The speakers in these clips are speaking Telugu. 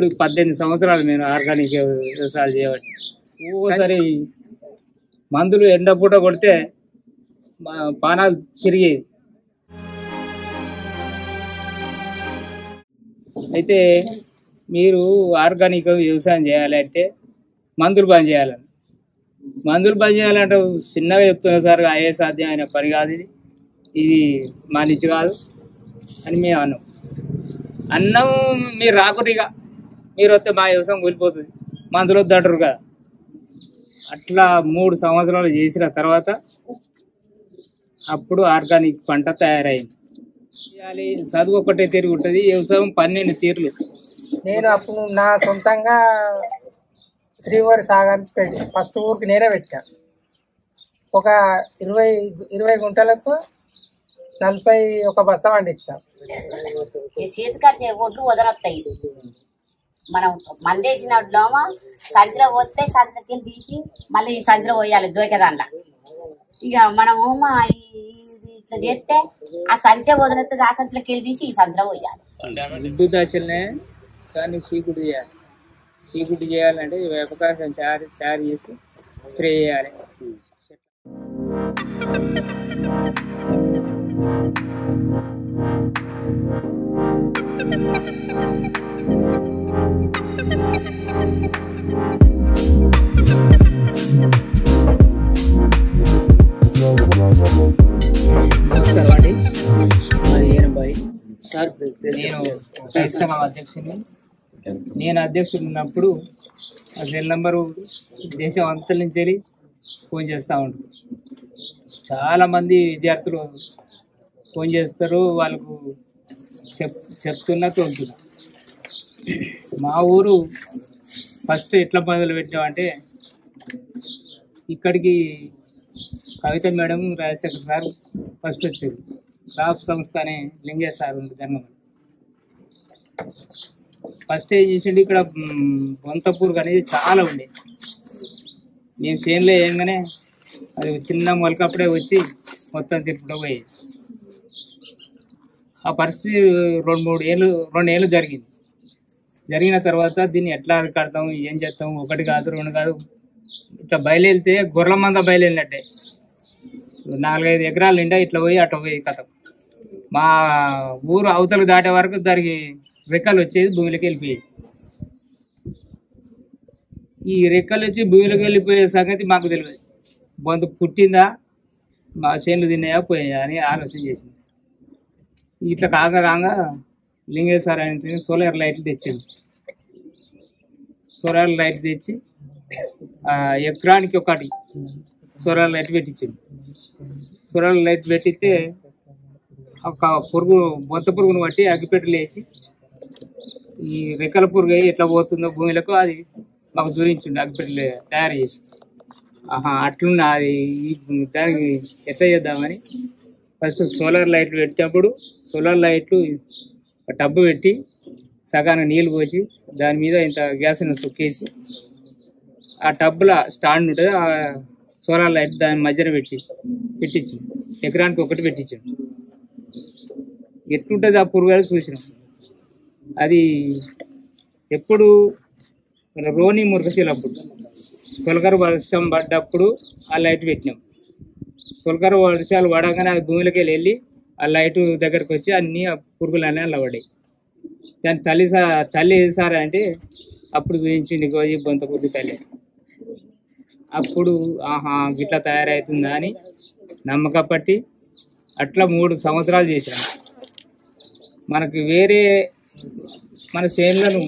ఇప్పుడు 18 సంవత్సరాలు నేను ఆర్గానిక్ వ్యవసాయాలు చేయబట్టి ఒక్కోసారి మందులు ఎండపూట కొడితే పానాలు తిరిగేది. అయితే మీరు ఆర్గానిక్ వ్యవసాయం చేయాలంటే మందులు బంద్ చేయాలని, మందులు బంద్ చేయాలంటే చిన్నగా చెప్తున్నా సార్, అయ్యే సాధ్యమైన పని కాదు, ఇది మా నుంచి కాదు అని మేము అన్నం మీరు రాకురిగా మీరు వస్తే మా వ్యవసాయం కూలిపోతుంది, మందులు వద్దంటారు కదా. అట్లా 3 సంవత్సరాలు చేసిన తర్వాత అప్పుడు ఆర్గానిక్ పంట తయారైంది. చదువు ఒకటే తీరు ఉంటుంది, వ్యవసాయం 12 తీరులు. నేను అప్పుడు నా సొంతంగా శ్రీవారి సాగానికి పెట్టి ఫస్ట్ ఊరికి నేనే పెట్టాను. ఒక 20 గుంటలకు 41 బస్తా పండించాను. చేతికారు ఒడ్లు వదలొస్తాయి. మనం మందేసినట్లేమో సంచిలో పోస్తే సంచికి తీసి మళ్ళీ ఈ సంచిలో పోయాలి జోకేదాంట్లో. ఇక మనము ఇట్లా చేస్తే ఆ సంచే వదిలేస్తుంది, ఆ సంచిలోకి వెళ్ళి తీసి ఈ సంచిలో పోయాలి. గుడ్డు దశలనే కానీ చీకుడు చేయాలి. చీకుడు చేయాలంటే వేపకాశం తయారు చేసి స్ప్రే చేయాలి. నమస్కారం అండి, మాది ఏనంబాయి సార్. నేను రైతు సంఘం అధ్యక్షుడిని. నేను అధ్యక్షుడు ఉన్నప్పుడు ఆ సెల్ నెంబరు దేశం అంతల నుంచి వెళ్ళి ఫోన్ చేస్తూ ఉంటారు. చాలామంది విద్యార్థులు ఫోన్ చేస్తారు, వాళ్ళకు చెప్తున్నట్టు ఉంటున్నా. మా ఊరు ఫస్ట్ ఎట్లా మొదలు పెట్టామంటే, ఇక్కడికి కవిత మేడం, రాజశేఖర్ సార్ ఫస్ట్ వచ్చేది. క్రాప్ సంస్థ అనే లింగేష్ సార్ ఉంది జన్మ. ఫస్ట్ ఏం చేసిండు, ఇక్కడ బొంతపూర్ అనేది చాలా ఉండే. మేము చేనులో వేయంగానే అది చిన్న మొలకప్పుడే వచ్చి మొత్తం తిప్పులో పోయేది. ఆ పరిస్థితి 2 ఏళ్ళు జరిగింది. జరిగిన తర్వాత దీన్ని ఎట్లా అరికడతాం, ఏం చేస్తాం, 1 కాదు 2 కాదు, ఇట్లా బయలుదేరితే గొర్రెల మంద బయలుదేరినట్టే. 4-5 ఎకరాలు నిండా ఇట్లా పోయి అట్లా పోయి కథ. మా ఊరు అవతలకు దాటే వరకు దానికి రెక్కలు వచ్చేది, భూమిలోకి వెళ్ళిపోయేది. ఈ రెక్కలు వచ్చి భూమిలోకి వెళ్ళిపోయే సంగతి మాకు తెలియదు. బొంత పుట్టిందా, మా చేనులు తిన్నాయా పోయాయా అని ఆలోచన చేసింది. ఇట్లా కాగా లింగేశ్వర సార్ అంటే సోలార్ లైట్లు తెచ్చింది. సోలార్ లైట్ తెచ్చి ఎకరానికి 1 సోలార్ లైట్ పెట్టించింది. సోలార్ లైట్ పెట్టితే ఒక బొంత పురుగును బట్టి అగ్గిపెట్టెలు వేసి ఈ రెక్కల పురుగు ఎట్లా పోతుందో భూమిలకు అది మాకు చూపించింది, అగ్గిపెట్టెలు తయారు చేసి. అట్లున్నా అది దానికి ఎట్లా చేద్దామని ఫస్ట్ సోలార్ లైట్లు పెట్టినప్పుడు సోలార్ లైట్లు టబ్బు పెట్టి సగానికి నీళ్ళు పోసి దాని మీద ఇంత గ్యాస్ను సుక్కేసి ఆ టబ్బుల స్టాండ్ ఉంటుంది, ఆ సోలార్ లైట్ దాని మధ్యన పెట్టించింది. ఎకరానికి 1 పెట్టించాం. ఎట్లుంటుంది ఆ పురుగు చూసినాం. అది ఎప్పుడు రోని మురకశీలప్పుడు తొలకరు వర్షం పడ్డప్పుడు ఆ లైట్ పెట్టినాం. తొలకరు వర్షాలు పడగానే అది భూమిలోకి వెళ్ళి ఆ లైటు దగ్గరకు వచ్చి అన్నీ ఆ పురుగులు అన్నీ అలా పడ్డాయి. దాని తల్లి సార్ అంటే అప్పుడు చూపించింది గోజీ బొంత పురుగు తల్లి. అప్పుడు గిట్లా తయారవుతుందా అని నమ్మకపట్టి అట్లా 3 సంవత్సరాలు చేసాను. మనకి మన చేనులను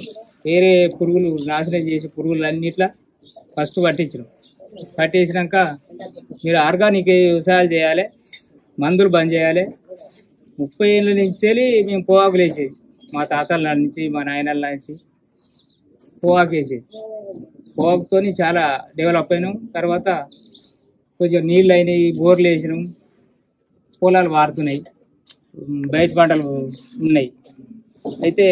వేరే పురుగులు నాశనం చేసే పురుగులు అన్నిట్లా ఫస్ట్ పట్టించినాక మీరు ఆర్గానిక్ వ్యవసాయాలు చేయాలి, మందులు బంద్ చేయాలి. 30 ఏళ్ళ నుంచి మేము పొగాకులు వేసేది, మా తాతల నుంచి మా నాయనల నుంచి పొగాకు వేసేది. పొగాకుతో చాలా డెవలప్ అయినాం. తర్వాత కొంచెం నీళ్ళు అయినాయి, బోర్లు వేసినాం, పొలాలు వారుతున్నాయి, బయట పంటలు ఉన్నాయి. అయితే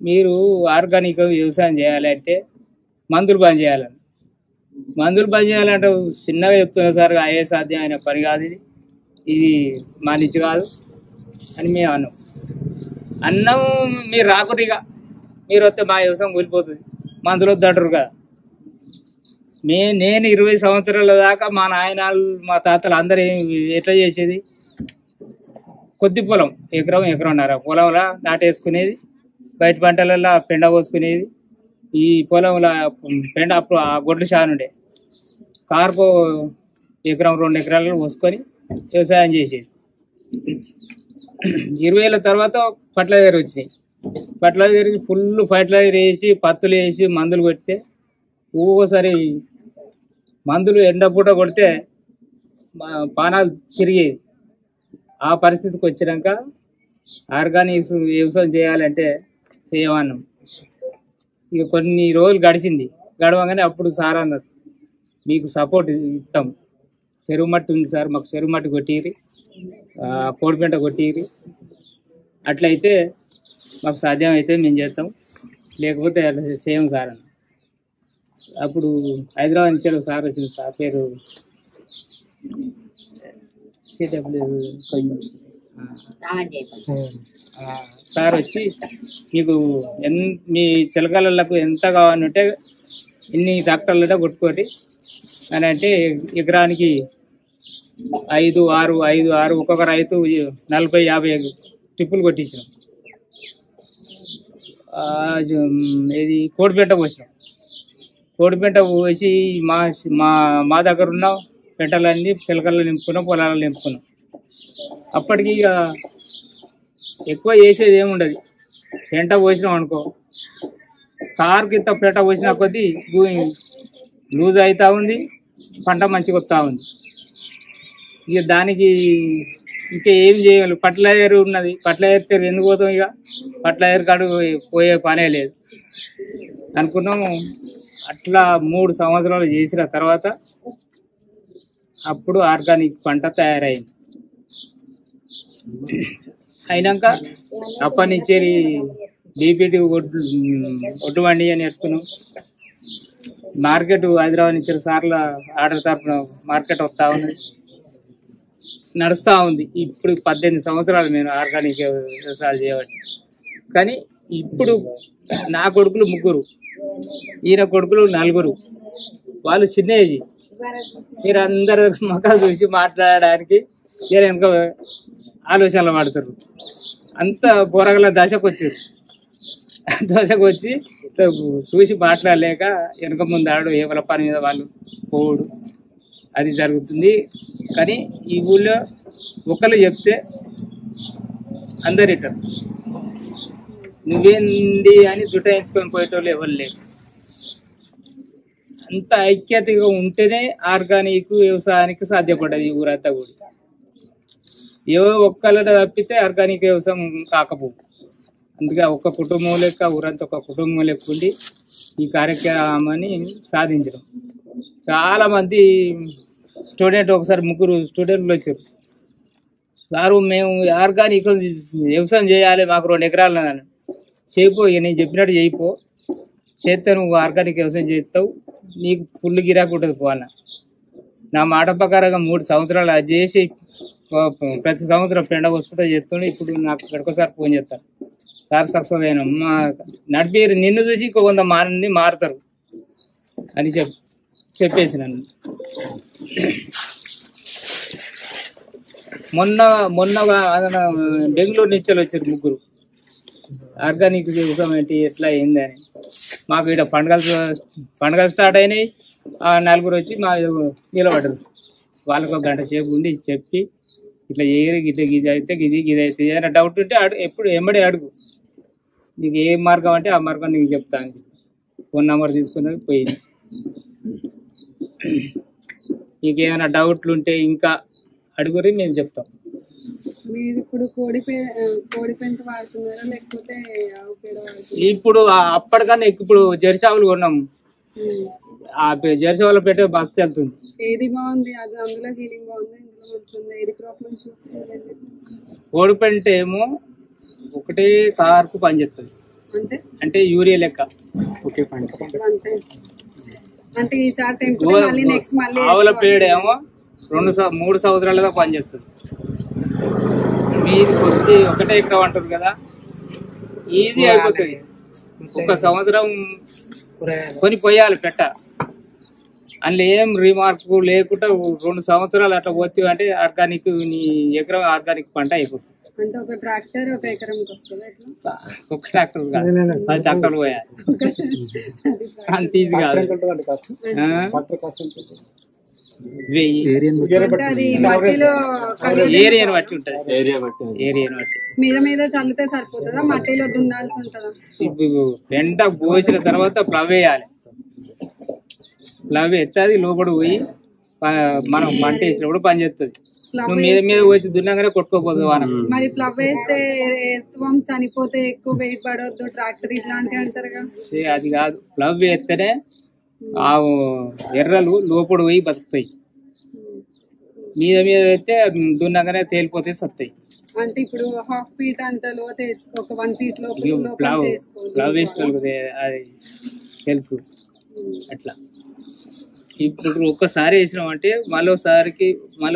మీరు ఆర్గానిక్ వ్యవసాయం చేయాలంటే మందులు బంద్ చేయాలని, మందులు బంద్ చేయాలంటే చిన్నగా చెప్తున్నా సార్, అయ్యే సాధ్యమైన పని కాదు, ఇది మా నుంచి కాదు అని మేము అన్నం మీరు రాకురిగా మీరు వస్తే మా వ్యవసాయం కూలిపోతుంది, మందులు వద్దంటారు కదా. నేను 20 సంవత్సరాల దాకా మా నాయనాలు మా తాతలు అందరూ ఎట్లా చేసేది, కొద్ది పొలం ఎకరంన్నర పొలంలో నాటేసుకునేది, బయట పంటలలో పెండ పోసుకునేది. ఈ పొలంలో పెండ అప్పుడు ఆ గొడ్లు చానుండే, కార్కో ఎకరం 2 ఎకరాలలో పోసుకొని వ్యవసాయం చేసేది. 20 ఏళ్ళ తర్వాత ఫర్టిలైజర్ వచ్చినాయి. ఫర్టిలైజర్ ఫుల్ ఫర్టిలైజర్ వేసి పత్తులు వేసి మందులు కొడితే ఒక్కోసారి మందులు ఎండపూట కొడితే పానాలు తిరిగేది. ఆ పరిస్థితికి వచ్చినాక ఆర్గానిక్స్ వ్యవసాయం చేయాలంటే చేయమన్నాం. ఇక కొన్ని రోజులు గడిచింది. గడవగానే అప్పుడు సార్ అన్నారు, మీకు సపోర్ట్ ఇస్తాం, చెరువు మట్టి ఉంది సార్, మాకు చెరువు మట్టి కొట్టిరి, కోడిపెంట కొట్టిరి, అట్లయితే మాకు సాధ్యం అయితే మేము చేస్తాం, లేకపోతే అట్లా చేయం సార్ అన్న. అప్పుడు హైదరాబాద్ నుంచి సార్ వచ్చింది, సార్ పేరు సార్ వచ్చి మీకు మీ చిలకలకు ఎంత కావాలంటే ఇన్ని ట్రాక్టర్లతో కొట్టుకోటి అని అంటే ఎకరానికి 5, 6 ఒక్కొక్క రైతు 40-50 ట్రిప్పులు కొట్టించినాం. ఇది కోడిపెంట పోసినాం. కోడిపెంట పోసి మా దగ్గర ఉన్న పెంటలన్నీ చిలకల్లో నింపుకున్నాం, పొలాలలో నింపుకున్నాం. అప్పటికి ఇక ఎక్కువ చేసేది ఏముండదు. పెంట పోసినాం అనుకో, కారుకి ఇంత పెంట పోసిన కొద్దీ లూజ్ అవుతూ ఉంది, పంట మంచిగా వస్తూ ఉంది. ఇక దానికి ఇంకా ఏం చేయాలి, ఫర్టిలైజర్ ఉన్నది, ఫర్టిలైజర్ ఎందుకు పోతాం, ఇక ఫర్టిలైజర్ కాడు పోయే పనే లేదు అనుకున్నాము. అట్లా 3 సంవత్సరాలు చేసిన తర్వాత అప్పుడు ఆర్గానిక్ పంట తయారైంది. అయినాక అప్పటి నుంచి డీపీటీ ఒడ్డు వండి అని నేర్చుకున్నాం. మార్కెట్ హైదరాబాద్ నుంచి సార్ల ఆర్డర్ తరఫున మార్కెట్ వస్తూ ఉన్నది, నడుస్తూ ఉంది. ఇప్పుడు 18 సంవత్సరాలు నేను ఆర్గానిక్ వ్యవసాయాలు చేయబట్టి. కానీ ఇప్పుడు నా కొడుకులు 3, ఈయన కొడుకులు 4, వాళ్ళు చిన్న ఏజీ. మీరు అందరు మొక్కలు చూసి మాట్లాడడానికి వెనక ఆలోచనలు పడతారు. అంత పోరగల దశకు వచ్చారు. వచ్చి చూసి మాట్లాడలేక వెనక ముందు ఆడు ఏవల పని మీద వాళ్ళు పోడు అది జరుగుతుంది. కానీ ఈ ఊళ్ళో ఒకళ్ళు చెప్తే అందరు ఇట్టారు, నువ్వేంది అని దుటాయించుకొని పోయేటోళ్ళు ఎవరు లేరు. అంత ఐక్యతగా ఉంటేనే ఆర్గానిక్ వ్యవసాయానికి సాధ్యపడ్డది ఈ ఊరంతా కూడా. ఏవో ఒక్కళ్ళ తప్పితే ఆర్గానిక్ వ్యవసాయం కాకపోవు. అందుకే ఒక్క కుటుంబం లెక్క ఊరంతా ఒక కుటుంబం లెక్క ఉండి ఈ కార్యక్రమాన్ని సాధించడం. చాలామంది స్టూడెంట్, ఒకసారి 3 స్టూడెంట్లు వచ్చారు, సారు మేము ఆర్గానిక్ వ్యవసాయం చేయాలి, మాకు 2 ఎకరాలు చేయిపో, నేను చెప్పినట్టు చేయిపో, చేస్తే నువ్వు ఆర్గానిక్ వ్యవసాయం చేస్తావు, నీకు ఫుల్ గిరాకు ఉంటుంది పోవాలన్న. నా మాట ప్రకారంగా 3 సంవత్సరాలు అది చేసి ప్రతి సంవత్సరం పెండ పోసుకుంటూ చేస్తుండే. ఇప్పుడు నాకు ఎక్కడికోసారి ఫోన్ చేస్తాను, సార్ సక్సెస్ అయినా మా నడిపేరు, నిన్ను చూసి ఇంకో 100 మంది మారుతారు అని చెప్పేసి నన్ను. మొన్న బెంగళూరు నుంచి వచ్చారు 3 ఆర్గానిక్ వ్యవసాయం ఏంటి ఎట్లా అయింది అని. మాకు ఇక్కడ పండుగలు స్టార్ట్ అయినాయి. ఆ 4 వచ్చి మా నిలబడ్డారు. వాళ్ళకు 1 గంట సేపు ఉండి చెప్పి ఇట్లా చేయరు, గిది అయితే గిది అయితే ఏదైనా డౌట్ ఉంటే ఎప్పుడు ఎమ్మడే అడుగు, నీకు ఏ మార్గం అంటే ఆ మార్గం నీకు చెప్తాను. ఫోన్ నెంబర్ తీసుకున్నది పోయింది. నీకు ఏమైనా డౌట్లు ఉంటే ఇంకా అడుగురి, మేము చెప్తాం. మీరు ఇప్పుడు కోడి పెంట వాడుతున్నారా లేకపోతే ఆవు పేడ వాడుతున్నారా? ఇప్పుడు అప్పటికన్నా ఇప్పుడు జెర్సావులు కొన్నాము. ఆ జెర్సావులు పెట్టే బస్తా వెళ్తుంది. ఏది బాగుంది? అది అందులో హీలింగ్ బాగుంది, ఇందులో మంచిగా ఏది క్రాప్ నుంచి వస్తుంది? కోడి పెంట ఏమో ఒకటే కార్కు పనిచేస్తుంది, అంటే యూరియా లెక్క ఒకే పంట. అంటే ఈసారి తెంపుతే మళ్ళీ నెక్స్ట్ మళ్ళీ ఆవుల పేడ ఏమో 2-3 సంవత్సరాలుగా పనిచేస్తుంది. మీది కొద్ది ఒకటే ఎకరం అంటారు కదా, ఈజీ అయిపోతుంది. ఒక సంవత్సరం కొని పోయాలి పెట్ట, అందులో ఏం రిమార్క్ లేకుండా 2 సంవత్సరాలు అట్లా పోతే అంటే ఆర్గానిక్ నీ ఎకరం ఆర్గానిక్ పంట అయిపోతుంది. అంటే ఒక ట్రాక్టర్ ఒక ఎకరంకి వస్తుంది ఎట్లా? ఒక ట్రాక్టర్ కాదు, 10 ట్రాక్టర్లు పోయాలి, అంత ఈజీ కాదు. అంటే అది మట్టిలో ఏరియాని బట్టి ఉంటుంది, ఏరియాని బట్టి. మీద చల్లితే సరిపోతుందా, మట్టిలో దున్నాల్సి ఉంటుందా? ఇప్పుడు పెంట పోసిన తర్వాత ప్లవ్ వేయాలి, ప్లవ్ ఎత్తే అది లోపల పోయి మనం పంట వేసినప్పుడు పని చేస్తుంది. నువ్వు మీద పోసి దున్నాగానే కొట్టుకోపోతుంది వాన. మరి ప్లవ్ వేస్తే ఎర్త్వామ్స్ చనిపోతే ఎక్కువ వెయిట్ పడవద్దు ట్రాక్టర్ ఇట్లాంటివి అంటారుగా. అది కాదు, ప్లవ్ వేస్తేనే ఆ ఎర్రలు లోపల పోయి బతుకుతాయి, మీద వేస్తే దున్నాగానే తేలిపోతే సత్తాయి. అంటే ఇప్పుడు 1/2 feet అంత లోతు వేసుకో, ఒక 1 feet ప్లవ్ వేసుకోవాలి, అది తెలుసు అట్లా. ఇప్పుడు ఒక్కసారి వేసినాం అంటే మళ్ళీ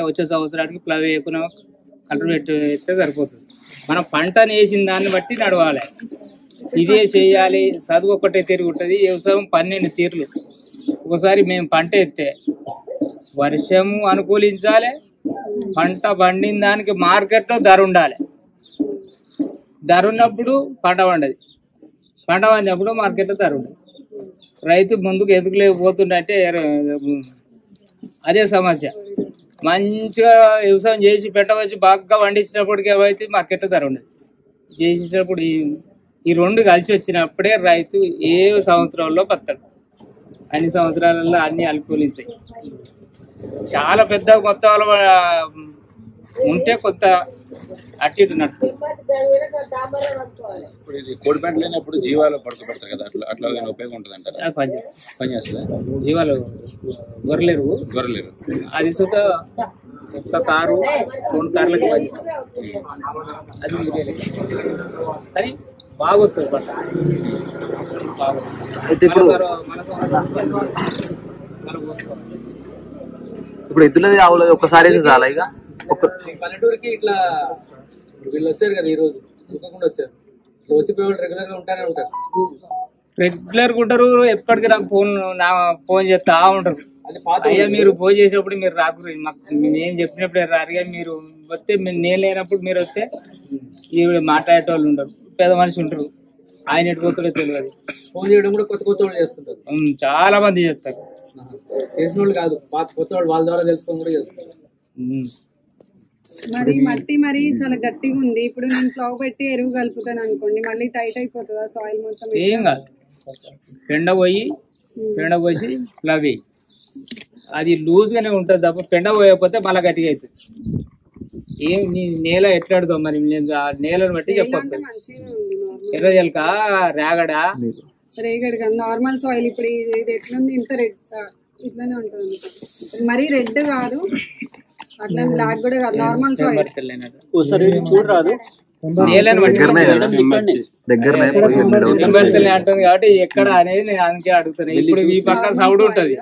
వచ్చే సంవత్సరానికి ప్లవ్ వేయకుండా కల్టివేట్ వేస్తే సరిపోతుంది. మనం పంటను వేసిన దాన్ని బట్టి నడవాలి, ఇదే చేయాలి. చదువు ఒకటే తీరు ఉంటుంది, వ్యవసాయం 12 తీరులు. ఒకసారి మేము పంట ఎత్తే వర్షము అనుకూలించాలి, పంట పండిన దానికి మార్కెట్లో ధర ఉండాలి, ధర ఉన్నప్పుడు పంట పండదు, పంట పండినప్పుడు మార్కెట్లో ధర ఉండదు. రైతు ముందుకు ఎందుకు లేకపోతుండే అదే సమస్య. మంచిగా వ్యవసాయం చేసి పెట్టవచ్చు, బాగా పండించినప్పటికీ ఏమైతే మార్కెట్లో ధర ఉండదు. చేసేటప్పుడు ఈ 2 కలిసి వచ్చినప్పుడే రైతు ఏ సంవత్సరంలో బతాడు. అన్ని సంవత్సరాలలో అన్ని అనుకూలించాయి. చాలా పెద్ద మొత్తాలు ఉంటే కొంత అటు ఇటు నడుస్తుంది. ఇప్పుడు ఇది కోడి పెంట లేనప్పుడు జీవాలు పడుకోబెడతారు కదా, అట్లా ఉపయోగం ఉంటుంది అంటారు. పని చేస్తుంది. జీవాలు గొర్రెలేరు అది సుత ఒక్క కారు 2 కార్లకి పని అది కానీ బాగొస్తుంది పంట, బాగుంటుంది. ఇప్పుడు ఎద్దులది ఆవులది ఒక్కసారి చాలా ఇక పల్లెటూరుకి ఇట్లా వీళ్ళు వచ్చారు కదా, ఈ రోజు అనుకోకుండా వచ్చారు, వచ్చిపోయేవాళ్ళు రెగ్యులర్ గా ఉంటారు ఎప్పటికీ నాకు ఫోన్ చేస్తా ఉంటారు. అయ్యా మీరు ఫోన్ చేసేటప్పుడు మీరు రాకురు, మాకు నేను చెప్పినప్పుడు రారుగా, మీరు వస్తే నేను లేనప్పుడు మీరు వస్తే ఈవిడ మాట్లాడేటోళ్ళు ఉండరు, పెద్ద మనిషి ఉంటారు, ఆయన ఎటు పోతాడో తెలియదు. ఫోన్ చేయడం కూడా కొత్త వాళ్ళు చేస్తుంటారు, చాలా మంది చేస్తారు. చేసిన వాళ్ళు కాదు, కొత్త వాళ్ళు వాళ్ళ ద్వారా తెలుసుకొని కూడా చేస్తారు. మరి మట్టి మరి చాలా గట్టిగా ఉంది, ఇప్పుడు నేను ప్లవ్ పెట్టి ఎరువు కలుపుతాను అనుకోండి, మళ్ళీ టైట్ అయిపోతుందా సాయిల్ మొత్తం? ఏం కాదు, పెండ పోసి ప్లవ్ వేయి, అది లూజ్ గానే ఉంటుంది తప్ప పెండ పోయకపోతే మళ్ళీ గట్టిగా అవుతుంది. ఏం నీ నేల ఎట్లాడుతావు మరి, నేను ఆ నేలను బట్టి చెప్పచ్చు. ఎర్రజలక రేగడా నార్మల్ సాయిల్ ఇప్పుడు ఇది ఎట్లుంది, ఇంత రెడ్ ఇట్లానే ఉంటుంది, మరీ రెడ్ కాదు అట్లా బ్లాక్ కూడా కాదు, నార్మల్ సాయిల్. చూడరాదు నేలను బట్టి దగ్గరనే అంటుంది కాబట్టి ఎక్కడ అనేది నేను అందుకే అడుగుతాను. ఇప్పుడు ఈ పక్క సౌడ్ ఉంటది,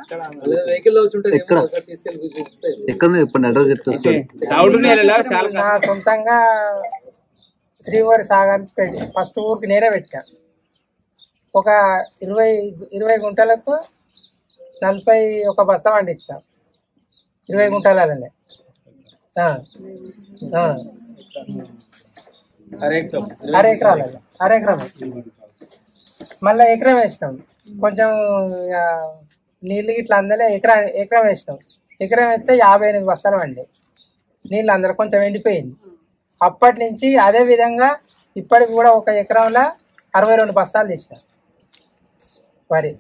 సౌడ్ నేలలో చాలా. నా సొంతంగా శ్రీవారి సాగర్ పెట్టి ఫస్ట్ ఊరికి నేనే పెట్టా. ఒక 20 గుంటలకు 41 బస్తా పండించిన, 20 గుంటలనే అరెకరం మళ్ళీ ఎకరం వేసినాం. కొంచెం నీళ్ళు ఇట్లా అందలే ఎకరం వేసినాం. ఎకరం వేస్తే 58 బస్తాలు అండి. నీళ్ళు అందరూ కొంచెం ఎండిపోయింది. అప్పటి నుంచి అదే విధంగా ఇప్పటికి కూడా ఒక ఎకరంలో 62 బస్తాలు తీసినాం. వరి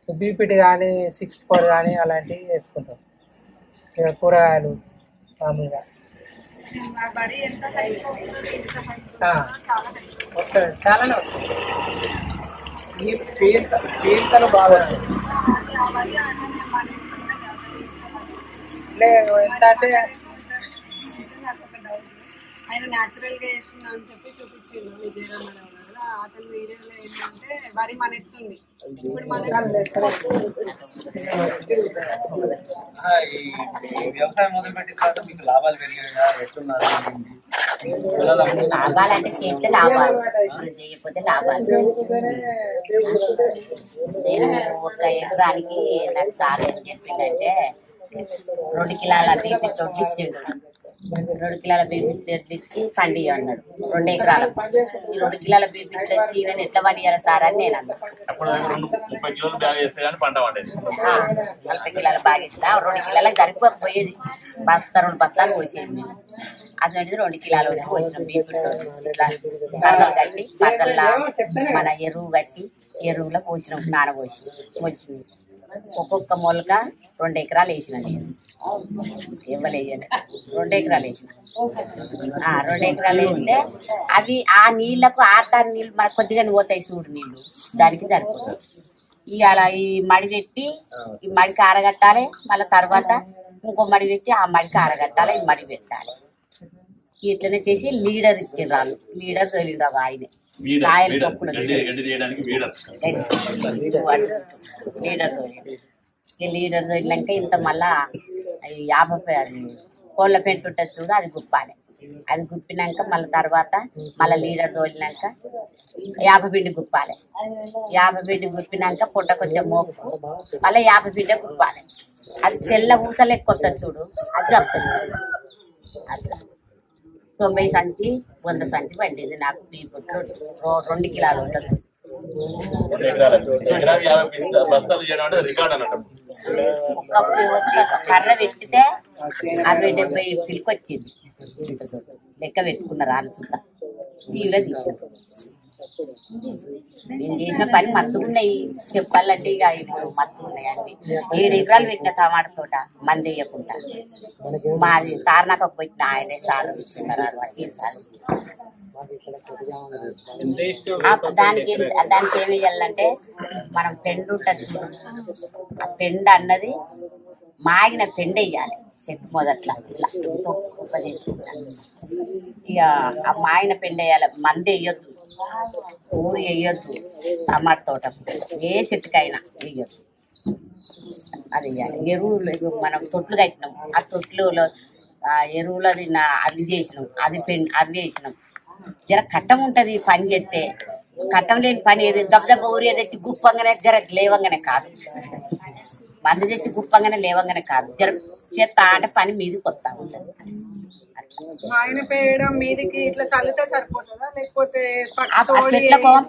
బీపీటీ కానీ 64 కానీ అలాంటివి వేసుకుంటాం. ఇక కూరగాయలు మామూలుగా వస్తుంది, చాలానే వస్తుంది. ఈ పీతలు బాగా ఎంత అంటే ఆయన న్యాచురల్ గా వేస్తున్నా అని చెప్పి చూపించిండు విజయరామరావు గారు. అతను వీడియోలో ఏంటంటే వరి మన ఎత్తుంది, ఇప్పుడు మన వ్యవసాయం మొదలు పెట్టిన తర్వాత మీకు లాభాలు పెరిగాయా, ఎట్లున్నారు? లాభాలంటే చేస్తే లాభాలు, చేయకపోతే లాభాలు. నేను ఒక ఎకరానికి నాకు చాలా ఏం చెప్పిందంటే 2 కిలోల బీపీ తొట్టి ఇచ్చిండు. 2 కిలోల బీపీ తొట్టి ఇచ్చి పండి అన్నాడు. 2 ఎకరాలకు 2 కిలోల బీపీ వచ్చి నేను ఎట్లా పండియాలి సార్ అని నేను అన్నా. 30 కిలోలు బ్యాగ్ వేస్తే కానీ పంట పండేది. 40 కిలోల బాగా ఇస్తా, 2 కిలోలకు సరిపోకపోయేది. 2 బస్తాలు పోసేది మేము. అసలు 2 కిలోలు వచ్చి పోసినాం బీపీతో. ఇట్లా పరదలు కట్టి పరదల్లా మన ఎరువు కట్టి ఎరువులో పోసినాం, నానబోసి వచ్చింది. ఒక్కొక్క మొలక 2 ఎకరాలు వేసిన నేను. ఇవ్వలేదు 2 ఎకరాలు వేసిన. 2 ఎకరాలు వేస్తే అవి ఆ నీళ్లకు ఆర్తారు నీళ్ళు మనకు కొద్దిగానే పోతాయి చూడు నీళ్ళు, దానికి సరిపోతాయి. ఇవాళ ఈ మడి పెట్టి ఈ మడికి ఆరగట్టాలి, మళ్ళీ తర్వాత ఇంకో మడి పెట్టి ఆ మడికి ఆరగట్టాలి, ఈ మడి పెట్టాలి. ఇట్లనే చేసి లీడర్ ఇచ్చారు వాళ్ళు. లీడర్ తోలిండు ఆయనే కాయలు పప్పులు లీడర్ తోలిండు. లీడర్ తోలినాక ఇంత మళ్ళా 50 కోళ్ళ పెంట ఉంటుంది చూడు, అది గుప్పాలి. అది గుప్పినాక మళ్ళీ తర్వాత మళ్ళీ లీడర్ తోలినాక 50 పిండి గుప్పాలి. 50 పిండి గుప్పినాక పుట్ట కొంచెం మోపు మళ్ళీ 50 పిండి గుప్పాలి. అది తెల్ల ఊసలు ఎక్కువ వస్తుంది చూడు, అది చెప్తుంది. అట్లా 90 సంచి 100 సంచి పండింది నాకు. బీపుట్లు 2 కిలోలు ఉంటుంది. ఒక కర్ర పెట్టితే 60-70 పిలికి వచ్చింది. లెక్క పెట్టుకున్నారు వాళ్ళు చూద్దాం. టీవీలో తీసిన నేను చేసిన పని మత్తుకున్నాయి చెప్పాలంటే. ఇక ఇప్పుడు మత్తుకున్నాయి అన్ని. 7 ఎకరాలు పెట్టిన టమాటా తోట మంది వేయకుండా. మాది సారనాక పెట్టిన ఆయనే సార్లు ఇస్తున్నారు సార్లు. దానికి ఏమి వేయాలంటే మనం పెండు ఉంటుంది చూడు, ఆ పెండు అన్నది మాగిన పెండు వేయాలి చెట్టు మొదట్లో. ఇట్లా ఉప్ప చేసుకుంటాను. ఇక ఆ మాగిన పెండు వేయాలి. మంది వేయొద్దు, ఊరి వేయొద్దు, టమాటా తోట ఏ చెట్టుకైనా వేయొద్దు. అది వేయాలి. ఎరువులు మనం తొట్లు కట్టినాం, ఆ తొట్లులో ఎరువులు అది చేసినాం, అది వేసినాం. జర కట్టం ఉంటుంది పని చేస్తే. కట్టం లేని పని ఏది దెబ్బ ఊరి తెచ్చి గుప్పంగానే జర లేవంగానే కాదు, మంది తెచ్చి గుప్పంగానే లేవంగానే కాదు, జర చేస్తా అంటే పని మీదకి వస్తా ఉంటుంది. ఆయన పేయడం మీదికి ఇట్లా చల్లితే సరిపోతుందా, లేకపోతే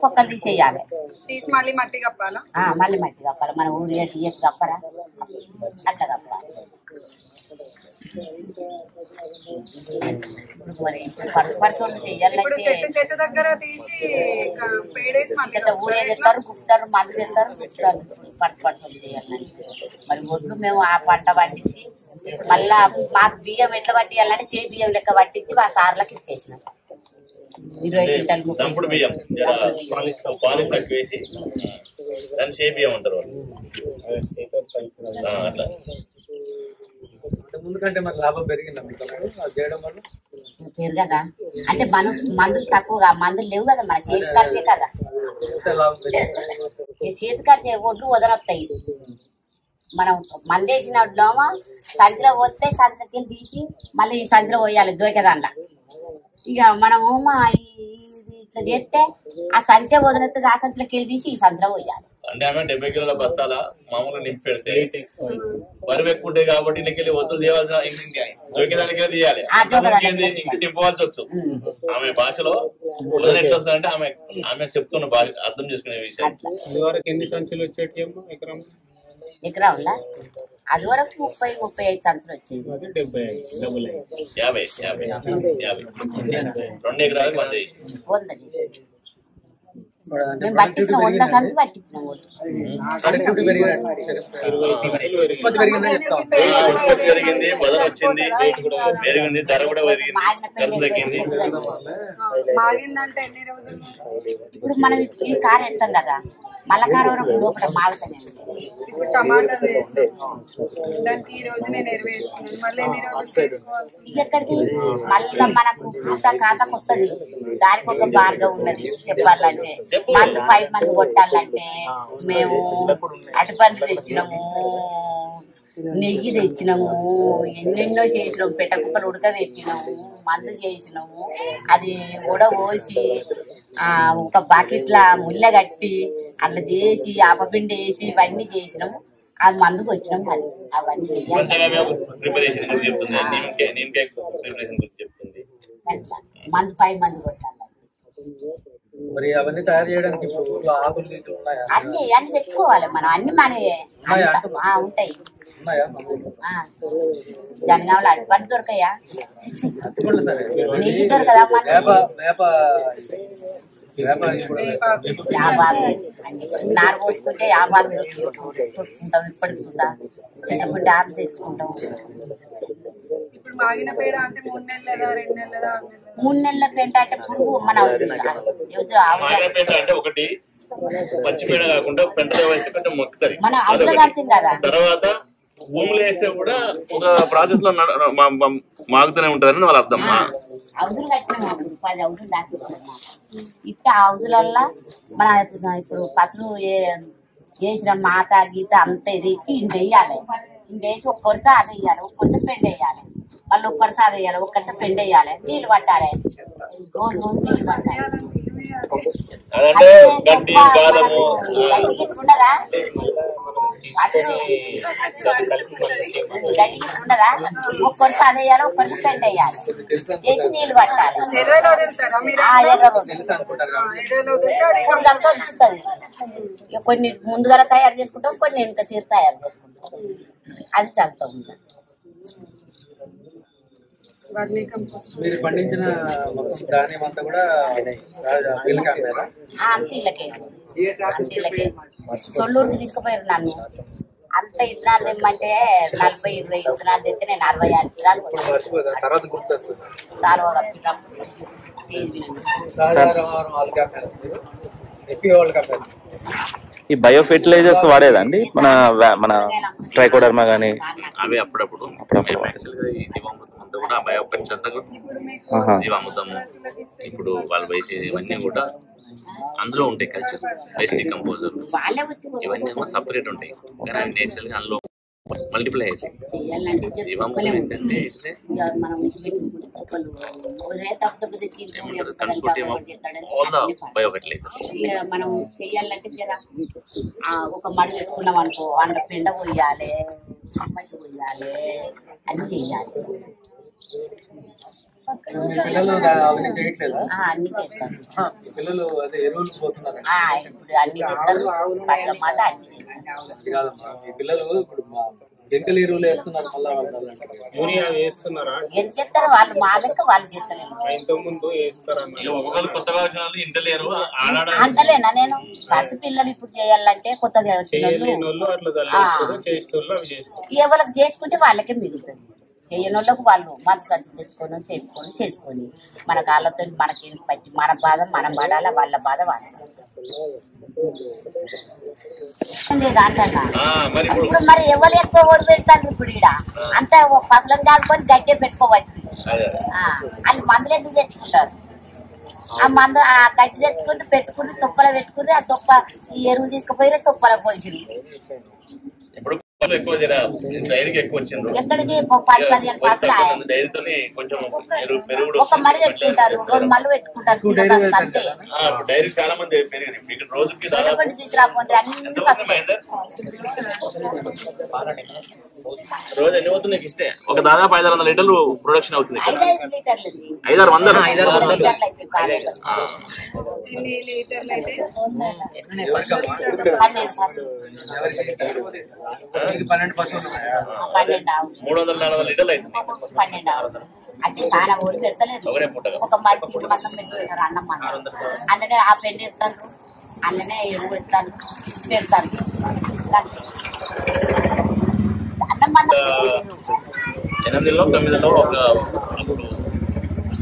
పొక్కలు తీసేయాలి, తీసి మళ్ళీ మట్టి కప్పాలా? మళ్ళీ మట్టి కప్పాలి. మన ఊరి తీయకు కప్పరా, అట్లా కప్పాలి. ఇప్పుడు చెట్టు దగ్గర తీసి పేడేసి ఊరేస్తారు, గుప్తారు, మందు చేస్తారు, గుప్తారు. పరుసలు చేయాలంటే మరి ఒడ్లు మేము ఆ పంట పండించి మళ్ళా మాకు బియ్యం ఎట్లా పట్టియాలంటే సే బియ్యం లెక్క పట్టించి మా సార్లకు ఇచ్చేసినాం. 20 క్వింటాలు ముందుకంటే మరి లాభం పెరిగిందా మీకు చేయడం వల్ల? పెరగదా అంటే మందులు తక్కువగా, మందులు లేవు కదా, మన చేతి ఖర్చే కదా. చేతి ఖర్చు ఒడ్లు వదలొస్తాయి. మనం మందేసినట్లేమో సంచిలో పోస్తే సంచికి తీసి మళ్ళీ ఈ సంచిలో పోయాలి జోకేదాంట్లో. ఇక మనము ఇట్లా చేస్తే ఆ సంచ వదిలితే ఆ సంచిలోకి వెళ్ళి తీసి ఈ సంచిలో పోయాలి. అంటే ఆమె 70 కిలోల బస్తాల మామూలుగా నింపి పెడితే బరువు ఎక్కువ ఉంటాయి కాబట్టి ఇంటికి వద్దులు తీయాల్సిన జోకేదానికి తీయాలి, ఇంటి నింపవలసి వచ్చు. ఆమె భాషలో ఎట్లా వస్తుందంటే ఆమె చెప్తున్న అర్థం చేసుకునే విషయం. ఇదివరకు ఎన్ని సంచులు వచ్చేటి ఎకరంలో? అది వరకు 30-35 సంచులు వచ్చేది. 2 ఎకరాలకు 100 మేము పట్టించిన 100 సంచులు పట్టించినాం. పెరిగింది, బదలు వచ్చింది, పెరిగింది, ధర కూడా పెరిగింది, ఖర్చు తగ్గింది. ఇప్పుడు మనం ఈ కారు ఎత్తాం కదా, మళ్ళా కారు వరకు లోపల మాగుతానే. ఇప్పుడు టమాటా దానికి ఈ రోజు నేను ఎరువు వేసుకున్నాను, మళ్ళీ ఎన్ని రోజులు చేసుకోవాలి? ఎక్కడికి మళ్ళీ మనకు ఖాతాకు వస్తుంది. దానికి ఒక మార్గం ఉన్నది చెప్పాలంటే. మందు 5 మంది కొట్టాలంటే మేము అటుపండ్లు తెచ్చినాము, నెయ్యి తెచ్చినాము, ఎన్నెన్నో చేసినాము, పెట్టకుక్కలు ఉడకబెట్టినాము, మందు చేసినాము. అది కూడా పోసి ఒక బకెట్లా ముళ్ళ కట్టి అట్లా చేసి ఆపపిండి వేసి ఇవన్నీ చేసినాము. అది మందుకు వచ్చినాము. అది అవన్నీ మందు 5 మంది కొట్టాలి. మరి అవన్నీ తయారు చేయడానికి ఊర్లో ఆకులు ఉన్నాయా? అన్ని తెచ్చుకోవాలి మనం. అన్ని మనయే ఉంటాయి. జనగాంలో అటువంటి దొరకయా? నెయ్యి దొరకదా? నారు పోసుకుంటే యాపాకు తెచ్చుకుంటాం. ఇప్పటికి చూద్దా చిన్నప్పుడు ఆరు తెచ్చుకుంటాం. 3 నెలల పెంట అంటే పురుగు మన అంటే ఒకటి పచ్చిపేడ కాకుండా పెంటలో వేస్తే కొంచెం మొక్కుతుంది. మన అవసరం కడుతుంది కదా. తర్వాత భూములు వేస్తే కూడా ఒక ప్రాసెస్ లో మాగుతూనే ఉంటుందని వాళ్ళ అర్థం. హౌజులు కట్టినాం. 10 హౌజులు దాటిస్తున్నాం. ఇట్లా హౌజులల్లో మన ఇప్పుడు పసులు వేసిన మాత గీత అంతా తెచ్చి ఇంత వేయాలి. ఇంత వేసి ఒక్కరిసా అది వేయాలి, ఒక్కరిసా పెండ వేయాలి, మళ్ళీ ఒక్కరిసా అది వేయాలి, ఒక్కరిసా పెండ వేయాలి, నీళ్ళు పట్టాలి. రోజు నీళ్ళు పట్టాలి. గడ్డి గాదము ఉండదా? గడ్డి ఉండదా? ఒక్కరిసా అది వేయాలి, ఒక్కరిసా పెండ వేయాలి, వేసి నీళ్ళు పట్టాలి. కొన్ని ముందుగా తయారు చేసుకుంటాం, కొన్ని వెనుక చీర తయారు చేసుకుంటాం. అది చల్లుతూ ఉంటాం. మీరు పండించిన ధాన్యం అంతా కూడా అంతీళ్ళకే సొల్లూరుకి తీసుకుపోయారు నన్ను. అంత ఇత్తనాలు తెమ్మంటే 40-20 ఇత్తనాలు తెస్తే నేను 66 ఇత్తనాలు సాల్వ కప్పినాం. ఈ బయో ఫెర్టిలైజర్స్ వాడేదండి మన ట్రైకోడర్మా గానీ? అవి అప్పుడప్పుడు జీవామృతం అంతా కూడా బయో పెంచు జీవామృతము ఇప్పుడు వాళ్ళు వేసే ఇవన్నీ కూడా అందులో ఉంటాయి. కల్చర్ వేస్ట్ కంపోజర్ ఇవన్నీ ఏమో సపరేట్ ఉంటాయి. కానీ అన్ని యాక్చువల్గా అందులో మల్టిప్లై అవుతాయి. జీవామృతం ఏంటంటే consortium of all the bio fertilizers. మనం చెయ్యాలంటే ఒక మడి వేసుకున్నాం అనుకో, అందులో పెండ పోయాలి, మట్టి పోయాలి, అది చెయ్యాలి. పిల్లలు అవన్నీ చేయట్లేదా? అన్ని చేస్తాను. పిల్లలు అదే ఎరువులు పోతున్నారు. ఇప్పుడు అన్ని చేస్తారు. పట్ల మాట అన్ని చేస్తారు. పిల్లలు ఇప్పుడు కెమికల్ ఎరువులు వేస్తున్నారు. మళ్ళీ వేస్తున్నారా? ఎంత చేస్తారు వాళ్ళు? మా లెక్క వాళ్ళు చేస్తారు. ఇంతకుముందు వేస్తారా? కొత్తగా ఇంటలేరు అంతలేనా? నేను పసి పిల్లలు ఇప్పుడు చేయాలంటే కొత్తగా ఎవరికి చేసుకుంటే వాళ్ళకే మిగులుతుంది. చేయనోళ్ళకు వాళ్ళు మంచి ఖర్చు తెచ్చుకొని చేసుకొని మన కాళ్ళతో మనకేం పట్టి మన బాధ మనం పడాల, వాళ్ళ బాధ వాళ్ళ. ఇప్పుడు మరి ఎవరు ఎక్కువ ఓడి పెడతారు? ఇప్పుడు ఈడ అంతా పసలం కాదుకొని గట్టే పెట్టుకోవచ్చు. వాళ్ళు మందులు ఎందుకు తెచ్చుకుంటారు? ఆ మందు ఆ గట్టి తెచ్చుకుంటూ పెట్టుకుని సొప్పలో పెట్టుకుని ఆ సొప్ప ఈ ఎరువు తీసుకుపోయి సొప్పలో పోసి ఎక్కువ డైరీకి ఎక్కువ వచ్చింది. ఎక్కడికి 10-15 పసలు ఒక మడి పెట్టుకుంటారు, 2 మళ్ళు పెట్టుకుంటారు. డైరీ చాలా మంది పెరిగింది. రోజుకి రోజు ఎన్ని అవుతుంది నీకు ఇస్తే? ఒక దాదాపు 500 లీటర్లు ప్రొడక్షన్ అవుతుంది. 500 300-400 లీటర్లు అవుతుంది. అంటే చాలా ఊరు పెడతలేదు. ఒక మడి పిండి మొత్తం పెట్టుకుంటారు. అన్నం అందులోనే ఆ పెండి ఎత్తారు, అందులోనే ఎరువు ఎత్తారు, పెడతారు. అన్నం 8లో 9లో ఒక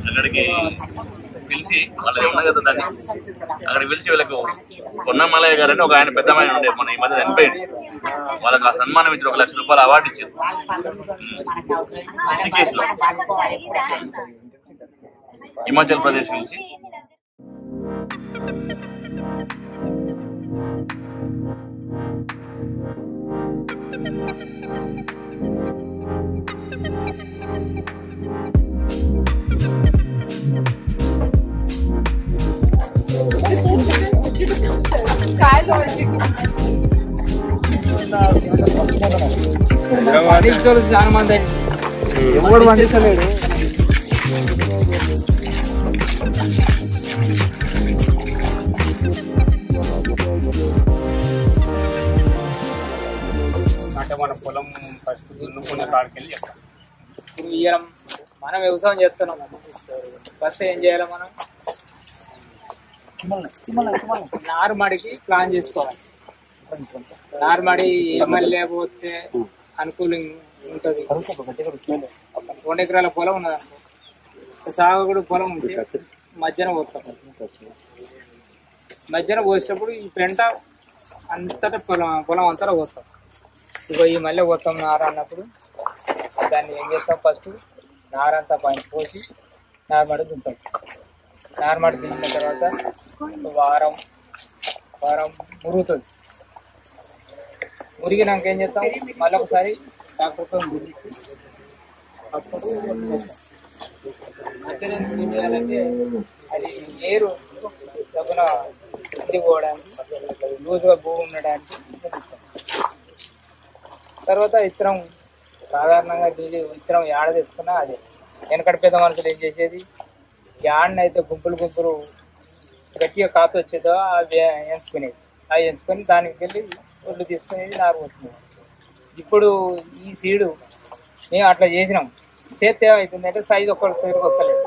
అక్కడికి పిలిచి వాళ్ళకి ఉన్నా కదా దాన్ని అక్కడికి పిలిచి వీళ్ళకు పొన్నమల్లయ్య గారు అని ఒక ఆయన పెద్ద ఆయన ఉండే మన ఈ మధ్య చనిపోయింది. వాళ్ళకి ఆ సన్మానం ఇచ్చి 1 లక్ష రూపాయలు అవార్డు ఇచ్చారు రిషికేశ్లో, హిమాచల్ ప్రదేశ్ నుంచి. చాలా మంది ఎవరు పండిస్తలేడు. అంటే మన పొలం ఫస్ట్ దున్నుకునే కాడికి వెళ్ళి చెప్తాం. ఇప్పుడు ఇయ్యం మనం వ్యవసాయం చేస్తున్నాం. ఫస్ట్ ఏం చేయాలి, మనం నారుమడికి ప్లాన్ చేసుకోవాలి. నారుమడి ఎమ్మెల్యే పోతే అనుకూలంగా ఉంటుంది. 2 ఎకరాల పొలం ఉన్నదనుకో, సాగుడు పొలం ఉంటే మధ్యాహ్నం పోస్తాం. మధ్యాహ్నం పోసేటప్పుడు ఈ పెంట అంతటా పొలం అంతటా పోస్తాం. ఇక ఈ మళ్ళీ పోతాం నార అన్నప్పుడు దాన్ని ఏం చేస్తాం, ఫస్ట్ నారంతా పైన పోసి నారుమడి దుంతాం. నారుమడి దించిన తర్వాత వారం మురుగుతుంది. మురిగినాక ఏం చేస్తాం, మళ్ళీ ఒకసారి ట్రాక్టర్తో మురిగించి అప్పుడు మధ్యలో ఏం చేయాలంటే అది ఏరు తగిన ఇంటికి పోవడానికి, లూజుగా భూమి ఉండడానికి. తర్వాత విత్తనం సాధారణంగా విత్తనం ఏడ తెచ్చుకున్నా అదే. వెనకటి పెద్ద మనుషులు ఏం చేసేది, యాడనైతే గుంపులు గట్టిగా కాత వచ్చేదో అవి ఎంచుకునేది. అవి ఎంచుకొని దానికి వెళ్ళి ఒడ్లు తీసుకునేది, నారు వస్తుంది. ఇప్పుడు ఈ సీడు మేము అట్లా చేసినాం. చేస్తే ఏమవుతుందంటే సైజు ఒక్క తీరుగా వస్తలేదు.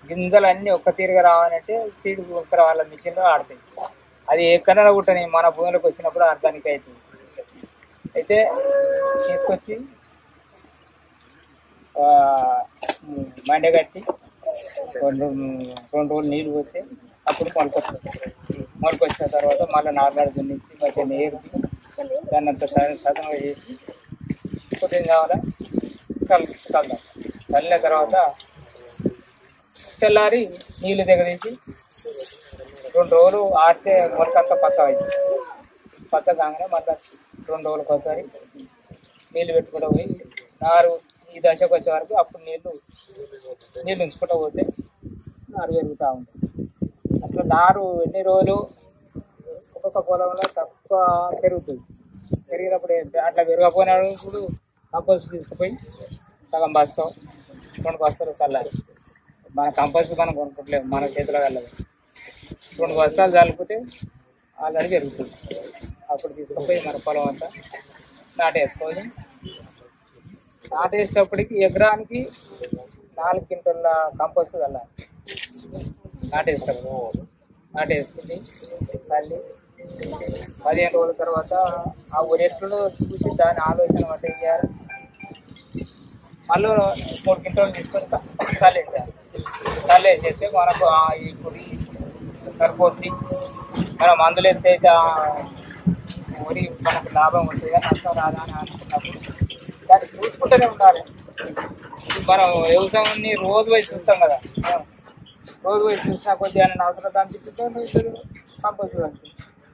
గింజలు అన్నీ ఒక్క తీరుగా రావాలంటే సీడు ఒక్క వాళ్ళ మిషన్లో ఆడతాయి. అది ఎక్కడైనా కుట్టని మన భూమిలోకి వచ్చినప్పుడు అర్థానికి అవుతుంది. అయితే తీసుకొచ్చి మండే కట్టి 2 రోజులు నీళ్ళు పోతే అప్పుడు మొలకొస్తుంది. మొలకొచ్చిన తర్వాత మళ్ళీ నార్మల్ దున్నించి మంచిగా నీరు దాన్ని అంత సతంగా చేసి కొద్దిగా కావాలా కలుద్దాం. చల్లిన తర్వాత తెల్లారి నీళ్ళు దిగదీసి 2 రోజులు ఆడితే మొలకంతా పచ్చగా అవుతుంది. పచ్చ కాగానే మళ్ళీ 2 రోజులకు ఒకసారి నీళ్ళు పెట్టుకుంటూ పోయి నారు ఈ దశకు వచ్చే వరకు అప్పుడు నీళ్ళు ఉంచుకుంటూ పోతే నారు పెరుగుతూ ఉంటుంది. అట్లా నారు ఎన్ని రోజులు ఒక్కొక్క పొలంలో తక్కువ పెరుగుతుంది. పెరిగినప్పుడు అట్లా పెరగపోయినప్పుడు కంపోస్ట్ తీసుకుపోయి సగం బస్తాం 2 బస్తాలు చల్లాలి. మన కంపోస్ట్ మనం కొనుక్కోట్లేము, మన చేతిలో వెళ్ళదు. 2 బస్తాలు చల్లుకుంటే ఆల్రెడీ పెరుగుతుంది. అప్పుడు తీసుకుపోయి మన పొలం అంతా నాటేసుకోవాలి. నాటేసేటప్పటికి ఎకరానికి 4 క్వింటాల కంపోస్ట్ వెళ్ళాలి. నాటేసేటప్పుడు నాటేసుకుని మళ్ళీ 15 రోజుల తర్వాత ఆ ఊరెట్లో చూసి దాని ఆలోచన అంటే ఏం చేయాలి, మళ్ళీ 3 క్వింటాలు తీసుకొని చల్లేసేస్తే మనకు ఈ పొడి సరిపోతుంది. మనం మందులు ఎత్తే వరి మనకు లాభం ఉంటుంది, కానీ నష్టం రాదా అని అనుకున్నప్పుడు దాన్ని చూసుకుంటూనే ఉండాలి. మనం వ్యవసాయాన్ని రోజు పోయి చూస్తాం కదా, రోజు పోయి చూసినా కొద్ది అని అవసరం అనిపిస్తుంటే కంపోస్ట్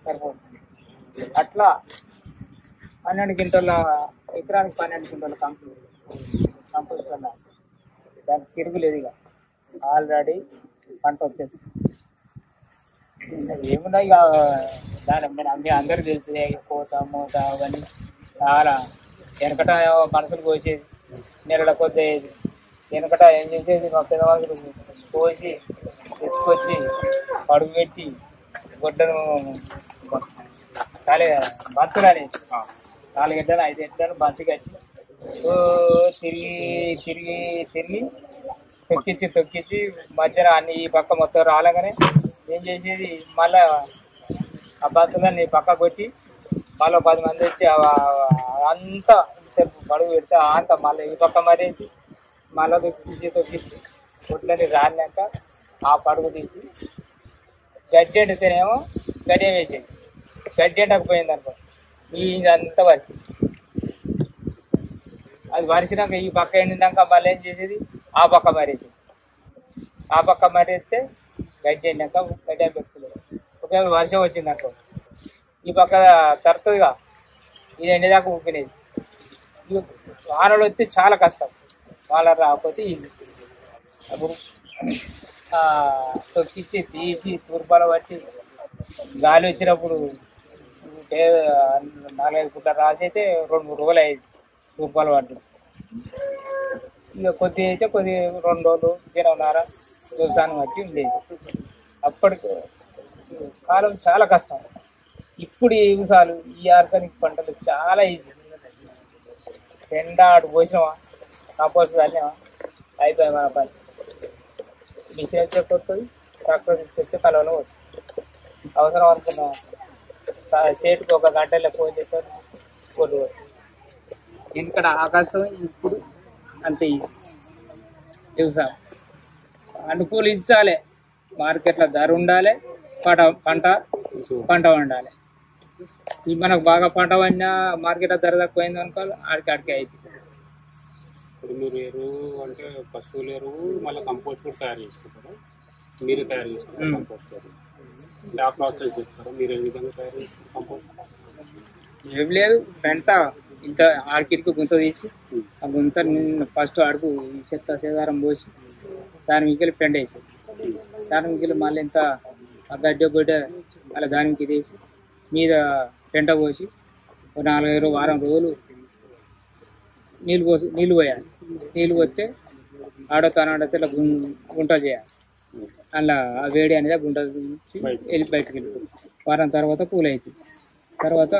సరిపోతుంది. అట్లా 12 క్వింటాల ఎకరానికి 12 క్వింటాల కంపోస్ట్ వల్ల దానికి తిరుగులేదు. ఇక ఆల్రెడీ పంట వచ్చేసి ఏమున్నా ఇక దాని అందరూ తెలిసిందే. కోత మూత అవన్నీ చాలా వెనకట మనుషులు కోసేది, నెలల కొద్ది అయ్యేది. వెనకట ఏం చేసేది, మా పెద్దవాళ్ళు కోసి ఎత్తుకొచ్చి పడుగు పెట్టి గొడ్డను బంతులని 4 గంటలు 5 గంటలు బంతి కట్టి తిరిగి తొక్కించి మధ్యన అన్ని ఈ పక్క మొత్తం రాలేగానే ఏం చేసేది, మళ్ళా ఆ బంతులని పక్క కొట్టి మళ్ళీ 10 మంది వచ్చి అంతా పడుగు పెడితే అంతా మళ్ళీ ఈ పక్క మరేసి మళ్ళీ తొక్కించి ఒడ్లని రాలినాక ఆ పడుగు తీసి గడ్డి ఎండితేనేమో గడ్డి వేసేది. గడ్డి ఎండకపోయింది అనుకో ఇదంతా వరిసి, అది వరిసినాక ఈ పక్క ఎండినాక మళ్ళీ ఏం చేసేది, ఆ పక్క మరేసేది. ఆ పక్క మరేస్తే గడ్డి ఎండాక గడ్డి పెట్టుకోలేదు. ఒకవేళ వర్షం వచ్చింది అనుకో ఈ పక్క తరుతుందిగా, ఇది ఎండేదాకా ఊపినేది. వానలు వస్తే చాలా కష్టం, వాళ్ళ రాకపోతే ఇది అప్పుడు తొక్కిచ్చి తీసి తూర్పాల పట్టి గాలి వచ్చినప్పుడు 4-5 గుంటలు రాసి అయితే 2-3 రోజులు అయ్యేది రూపాయలు పడుతుంది. ఇక కొద్ది అయితే కొద్ది 2 రోజులు దినవనార వ్యవసాయం బట్టి ఉండేది. అప్పటికి కాలం చాలా కష్టం. ఇప్పుడు ఈ వ్యవసాయాలు ఈ ఆర్గానిక్ పంటలు చాలా ఈజీ. ఎండ ఆడు పోసినావా కాంపోస్ట్ వెళ్ళినావా అయిపోయి మన పని. మిషన్ వచ్చే కొడుతుంది, ట్రాక్టర్ తీసుకొచ్చే కలవలో వస్తుంది. అవసరం అనుకున్న సేటుకు 1 గంటలో ఫోన్ చేస్తారు కొట్టు వస్తుంది. ఎందుకంటే ఆ కష్టం ఇప్పుడు అంతే ఈజీ. వ్యవసాయం అనుకూలించాలి, మార్కెట్లో ధర ఉండాలి, పంట వండాలి. ఇది మనకు బాగా పంట పండినా మార్కెట్లో ధర తక్కువైంది అనుకోవాలి, ఆడికి అవుతుంది. ఇప్పుడు మీరు ఎరువు అంటే పశువుల ఎరువు మళ్ళీ కంపోస్ట్ కూడా తయారు చేసుకుంటారు, మీరు తయారు చేసుకుంటారు కంపోస్ట్ ఎరువు. అంటే ఆ ప్రాసెస్ చెప్తారు, మీరు ఏ విధంగా తయారు చేస్తారు కంపోస్ట్? ఏం లేదు, పెంట ఇంత ఆడికిడికి గుంత తీసి ఆ గుంత ఫస్ట్ అడుగు చెత్త సేదారం పోసి దాని మిగిలి పెంట వేసి దాని మిగిలి మళ్ళీ ఇంత గడ్డ గొడ్డ అలా దానికి తీసి మీద పెంట పోసి 4-5 వారం రోజులు నీళ్ళు పోయాలి. నీళ్ళు పోస్తే ఆడతానాడితే ఇలా గుంట చేయాలి. అలా ఆ వేడి అనేది ఆ గుంట నుంచి బయటకు వెళ్ళిపోతుంది. వారం తర్వాత పూలు అవుతుంది. తర్వాత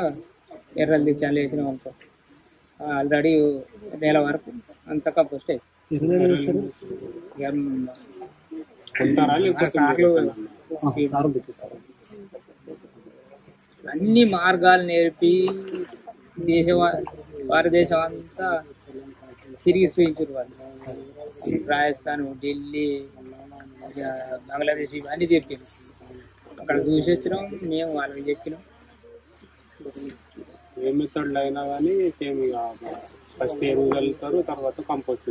ఎర్రలు తెచ్చి అలా వేసినాం అనుకో ఆల్రెడీ నెల వరకు అంత కంపోస్ట్ అవుతుంది. అన్ని మార్గాలు నేర్పి భారతదేశం అంతా తిరిగి చూపించారు వాళ్ళు. రాజస్థాన్, ఢిల్లీ, బంగ్లాదేశ్ ఇవన్నీ చెప్పారు. అక్కడ చూసి వచ్చినాం మేము, వాళ్ళకి చెప్పినాం. ఏ మెథడ్లో అయినా కానీ సేమ్ ఫస్ట్ ఎరువు చల్లుతారు, తర్వాత కంపోస్ట్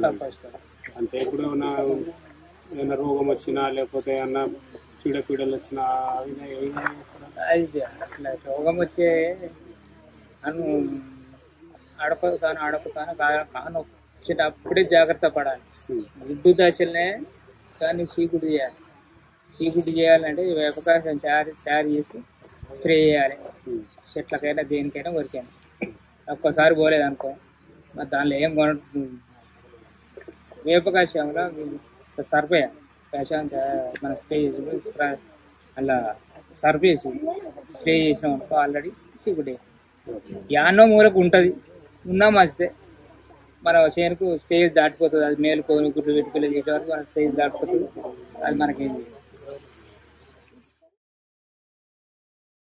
అంతే. ఇప్పుడు ఏమైనా రోగం వచ్చినా లేకపోతే ఏమన్నా చీడపీడలు వచ్చినా అది అట్లా రోగం వచ్చే ఆడపతాను కాను వచ్చేటప్పుడే జాగ్రత్త పడాలి. గుడ్డు దశలనే దాన్ని చీకుడు చేయాలి. చీకుడు చేయాలంటే వేపకాశం తయారు చేసి స్ప్రే చేయాలి. చెట్లకైనా దేనికైనా వరికైనా. ఒక్కసారి పోలేదు అనుకో మరి దానిలో ఏం వేపకాశంలో సర్పేయ కాశం మన స్ప్రే చేసి అలా సర్ఫ్ చేసి స్ప్రే చేసినాం అనుకో ఆల్రెడీ చీకుడు యాన్నో మూలకు ఉంటుంది. ఉన్నా మంచిదే, మన చేనుకు స్టేజ్ దాటిపోతుంది. అది మేలు గుడ్లు పెట్టుకోలేదు చేసే వరకు మన స్టేజ్ దాటిపోతుంది. అది మనకి